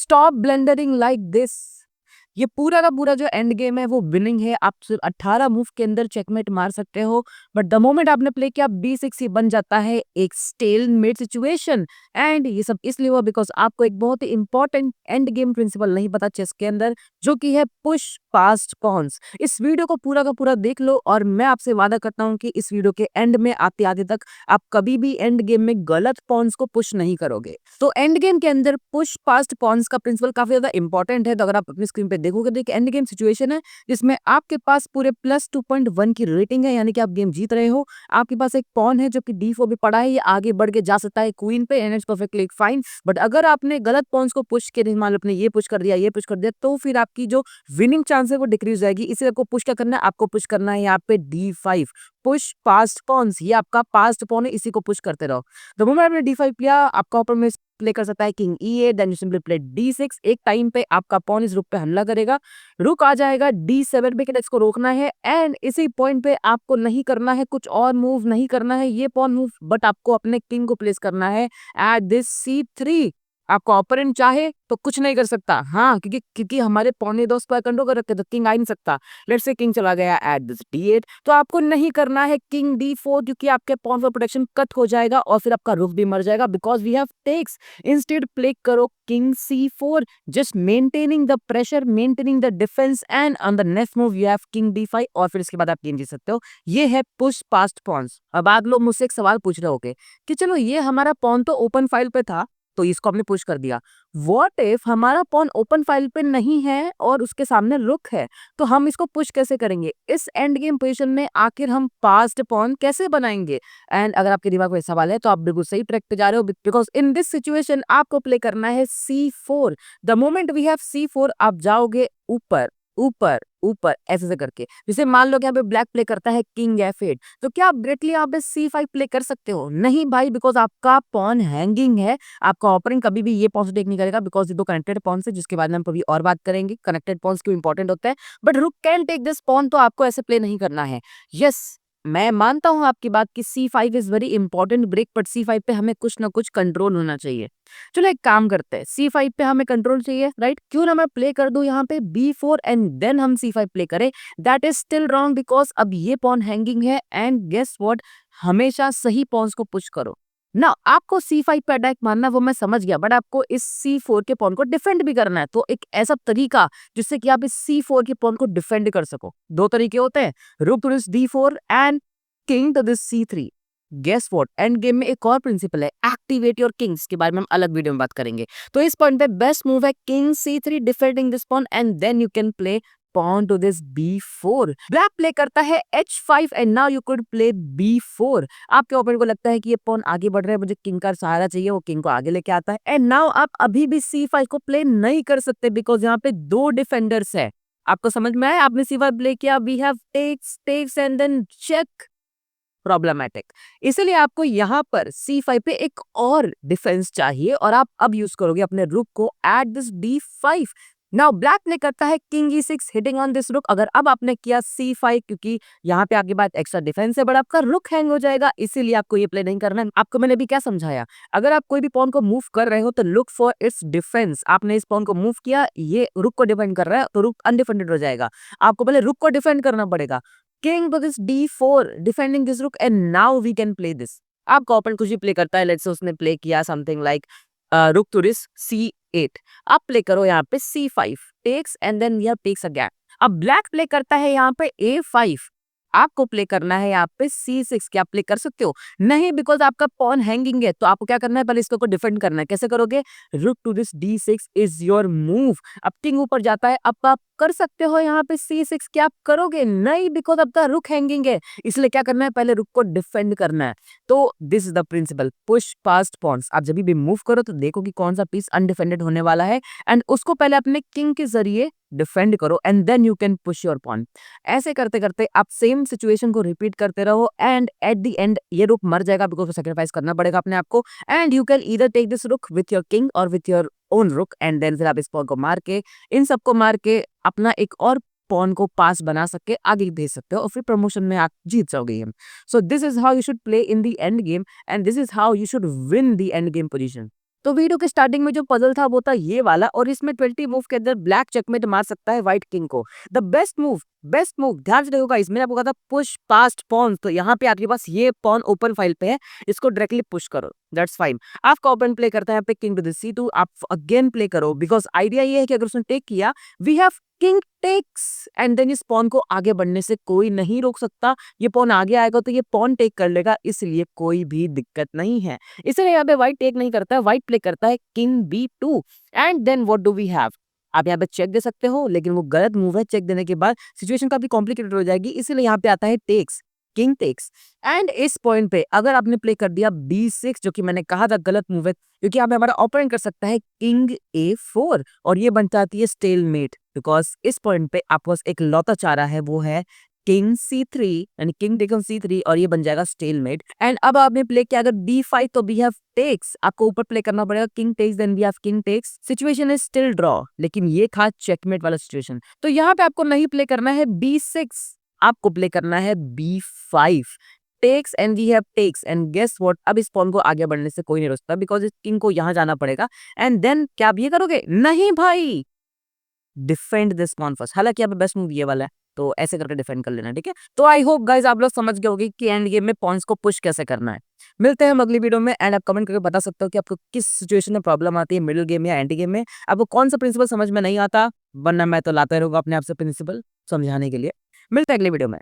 Stop ब्लेंडरिंग like this. ये पूरा का पूरा जो एंड गेम है वो विनिंग है। आप सिर्फ 18 मूव के अंदर चेकमेट मार सकते हो, बट द मोमेंट आपने प्ले किया B6 ही बन जाता है एक स्टेलमेट सिचुएशन। एंड ये सब इसलिए हुआ बिकॉज आपको एक बहुत ही इंपॉर्टेंट एंड गेम प्रिंसिपल नहीं पता चेस के अंदर, जो कि है पुश पास्ट पॉन्स। इस वीडियो को पूरा का पूरा देख लो और मैं आपसे वादा करता हूँ कि इस वीडियो के एंड में आते आते तक आप कभी भी एंड गेम में गलत पॉन्स को पुश नहीं करोगे। तो एंड गेम के अंदर पुश पास्ट पॉन्स का प्रिंसिपल काफी ज्यादा इंपॉर्टेंट है। तो अगर आप अपनी स्क्रीन पे देखोगे तो एक एंड गेम सिचुएशन है जिसमें आपके पास पूरे +2.1 की रेटिंग है, यानी कि आप गेम जीत रहे हो। आपके पास एक पॉन है जो कि D4 भी पड़ा है, ये आगे बढ़ के जा सकता है क्वीन पे and it's perfectly fine. But अगर आपने गलत पॉन्स को पुश किया, मान लो आपने ये पुश कर दिया, ये पुश कर दिया, तो फिर आपकी जो विनिंग चांस है वो डिक्रीज जाएगी। इसे आपको पुश क्या करना है, आपको पुश करना है यहाँ पे D5, पुश पास्ट पॉन्स। ये आपका पास्ट पॉन है, इसी को पुश करते रहो। द मोमेंट आपने D5 लिया, आपका ओपन में प्ले कर सकता है king E8, then you simply play D6। एक टाइम पे आपका पॉन इस रुक पे हमला करेगा, रुक आ जाएगा D7 पे, इसको रोकना है। एंड इसी पॉइंट पे आपको नहीं करना है कुछ और मूव, नहीं करना है ये पॉन मूव, बट आपको अपने किंग को प्लेस करना है एट दिस C3। आपका ओपोनेंट चाहे तो कुछ नहीं कर सकता, हाँ, क्योंकि क्योंकि हमारे पौने 2 स्क्वायर कंट्रोल कर रखे तो किंग आ ही नहीं सकता। लेट्स से किंग चला गया एट दिस D8, तो आपको नहीं करना है किंग D4, क्योंकि आपके पॉन फॉर प्रोटेक्शन कट हो जाएगा और फिर आपका रुक भी मर जाएगा because we have takes. Instead play करो king C4, just maintaining the pressure, maintaining the defence, and on the next move you have king D5 और फिर इसके बाद आप गेम जीत सकते हो। ये है पुश पास्ट पॉन्स। अब आप लोग मुझसे एक सवाल पूछ रहे होगे कि चलो ये हमारा पॉन तो ओपन फाइल पे था, तो इसको हमने पुश कर दिया। व्हाट इफ हमारा पॉन ओपन फाइल पे नहीं है और उसके सामने रुक है, तो हम इसको पुश कैसे करेंगे? इस एंड गेम पोजीशन में आखिर हम पास्ट पॉन कैसे बनाएंगे? एंड अगर आपके दिमाग में सवाल है तो आप बिल्कुल सही ट्रैक पे जा रहे हो, बिकॉज इन दिस सिचुएशन आपको प्ले करना है C4। The moment we have C4, आप जाओगे ऊपर ऊपर ऊपर ऐसे से करके। जैसे मान लो कि यहाँ पे ब्लैक प्ले करता है किंग F8, तो क्या आप डायरेक्टली यहाँ पे C5 प्ले कर सकते हो? नहीं भाई, बिकॉज आपका पॉन हैंगिंग है। आपका ओपनिंग कभी भी ये पॉन से टेक नहीं करेगा बिकॉज ये दो कनेक्टेड पॉन्स है, जिसके बारे में हम कभी और बात करेंगे। कनेक्टेड पॉन्स क्यों इंपॉर्टेंट होता है, बट रुक कैन टेक दिस पॉन, तो आपको ऐसे प्ले नहीं करना है। यस, मैं मानता हूं आपकी बात कि C5 is very important break, but C5 पे हमें कुछ ना कुछ कंट्रोल होना चाहिए। चलो एक काम करते हैं, C5 पे हमें कंट्रोल चाहिए, राइट? क्यों ना मैं प्ले कर दूं यहाँ पे B4 एंड देन हम C5 प्ले करें। That is still wrong because अब ये पॉन हैंगिंग है। एंड गेस व्हाट, हमेशा सही पॉन्स को पुश करो ना। आपको C5 पे अटैक मारना वो मैं समझ गया, बट आपको इस C4 के पॉन को डिफेंड भी करना है। तो एक ऐसा तरीका जिससे कि आप इस C4 के पॉन को डिफेंड कर सको, दो तरीके होते हैं, rook to this D4 and king to this C3। Guess what, and game में एक और प्रिंसिपल है, एक्टिवेट योर किंग्स, के बारे में हम अलग वीडियो में बात करेंगे। तो इस पॉइंट पे बेस्ट मूव है king C3, defending this pawn, and then you can play pawn to this B4। Black play करता है H5 and now you could play B4। आपके ओपोनेंट को लगता है कि ये पॉन आगे बढ़ रहा है, मुझे किंग का सहारा चाहिए, वो किंग को आगे लेके आता है। एंड नाउ आप अभी भी C5 को प्ले नहीं कर सकते बिकॉज यहाँ पे दो डिफेंडर्स है। आपको समझ में आया? आपने C5 प्ले किया, we have takes and then check, problematic. इसलिए आपको यहाँ पर C5 पे एक और डिफेंस चाहिए और आप अब यूज करोगे अपने रुक को at this D5। Now black play करता है king E6 hitting on this रुक। अगर अब आपने किया C5, क्योंकि यहाँ पे आपके पास एक्स्ट्रा डिफेंस है, बट आपका रुक हैंग हो जाएगा, इसीलिए आपको ये प्ले नहीं करना है। आपको मैंने भी क्या समझाया, अगर आप कोई भी पॉन को मूव कर रहे हो तो लुक फॉर इट्स डिफेंस। आपने इस पॉन को मूव किया, ये रुक को डिफेंड कर रहा है, तो रुक अनडिफेंडेड हो जाएगा। आपको पहले रुक को डिफेंड करना पड़ेगा। King to this D4, defending this rook, and now we can play this। आपका ओपोनेंट कुछ भी प्ले करता है, लेट्स से उसने प्ले किया something like rook to this C8। आप प्ले करो यहाँ पे C5, टेक्स एंड देन यह टेक्स अगेन। अब ब्लैक प्ले करता है यहाँ पे A5, आपको प्ले करना है यहाँ पे C6। क्या प्ले कर सकते हो? नहीं, बिकॉज आपका पॉन हैंगिंग है। तो आपको क्या करना है, पहले इसको डिफेंड करना है। कैसे करोगे? Rook to this D6 is your move. अब किंग ऊपर जाता है, अब आप कर सकते हो यहाँ पे C6। क्या आप करोगे? नहीं, बिकॉज आपका रुक हैंगिंग है, इसलिए क्या करना है, पहले रुक को डिफेंड करना है। तो this is the principle, push past pawns. आप जब भी मूव करो तो देखो कि कौन सा पीस अनडिफेंडेड होने वाला है एंड उसको पहले अपने किंग के जरिए डिफेंड करो and then you can push your pawn. ऐसे करते करते आप सेम सिचुएशन को रिपीट करते रहो एंड एट द एंड ये रुक मर जाएगा बिकॉज सैक्रिफाइस करना पड़ेगा अपने आप को। And you can either take this rook with your king और with your own rook, and then फिर आप इस पॉन को मार के, इन सबको मार के अपना एक और पॉन को पास बना सके आगे भेज सकते हो और फिर प्रमोशन में आप जीत जाओगे game. So this is how you should play in the end game and this is how you should win the end game position. तो वीडियो के स्टार्टिंग में जो पजल था वो था ये वाला, और इसमें 20 मूव के अंदर ब्लैक चेकमेट मार सकता है व्हाइट किंग को। द बेस्ट मूव ध्यान से देखो गाइस, मैंने आपको कहा था पुश पास्ट पॉन, तो यहाँ पे आपके पास ये पॉन ओपन फाइल पे है, इसको डायरेक्टली पुश करो, दैट्स फाइन। आपका ओपन प्ले करता है यहाँ पे किंग टू द C2, आप अगेन प्ले करो, बिकॉज आइडिया ये है कि अगर उसने टेक किया, we have king takes, and then इस पॉन को आगे बढ़ने से कोई नहीं रोक सकता। ये पॉन आगे आएगा तो ये पॉन टेक कर लेगा, इसलिए कोई भी दिक्कत नहीं है। इसलिए यहाँ पे व्हाइट टेक नहीं करता है, व्हाइट प्ले करता है king B2, and then what do we have. आप यहाँ पे चेक दे सकते हो, लेकिन वो गलत मूव है, चेक देने के बाद सिचुएशन काफी कॉम्प्लिकेटेड हो जाएगी, इसीलिए यहाँ पे आता है टेक्स, किंग टेक्स। एंड इस पॉइंट पे अगर आपने प्ले कर दिया B6, जो कि मैंने कहा था गलत मूव है, क्योंकि यहाँ पे हमारा ओपोनेंट कर सकता है किंग A4, और ये बन जाती है स्टेलमेट, बिकॉज इस पॉइंट पे आपके पास एक लौता चारा है, वो है किंग C3, यानी किंग टेकन C3, और ये बन जाएगा स्टेलमेट। एंड अब आपने प्ले किया अगर D5, तो वी हैव टेक्स, आपको ऊपर प्ले करना पड़ेगा king takes, then we have king takes, situation is still draw, लेकिन ये था चेकमेट वाला सिचुएशन। तो यहाँ पे आपको नहीं प्ले करना है B6, आपको प्ले करना है B5, takes, and we have takes, and guess what, अब इस पॉन को आगे बढ़ने से कोई नहीं रोकता, बिकॉज इस किंग को यहाँ जाना पड़ेगा। एंड देन क्या आप ये करोगे? नहीं भाई, डिफेंड दिस पॉन फर्स्ट, हालांकि यहाँ पे बेस्ट मूव ये वाला है, तो ऐसे करके डिफेंड कर लेना, ठीक है। तो आई होप गाइज आप लोग समझ गए होगे कि एंड गेम में पॉइंट्स को पुश कैसे करना है। मिलते हैं हम अगली वीडियो में, एंड आप कमेंट करके बता सकते हो कि आपको किस सिचुएशन में प्रॉब्लम आती है, मिडिल गेम या एंड गेम में, आपको कौन सा प्रिंसिपल समझ में नहीं आता, वरना मैं तो लाता रहूंगा अपने आप से प्रिंसिपल समझाने के लिए। मिलते हैं अगली वीडियो में।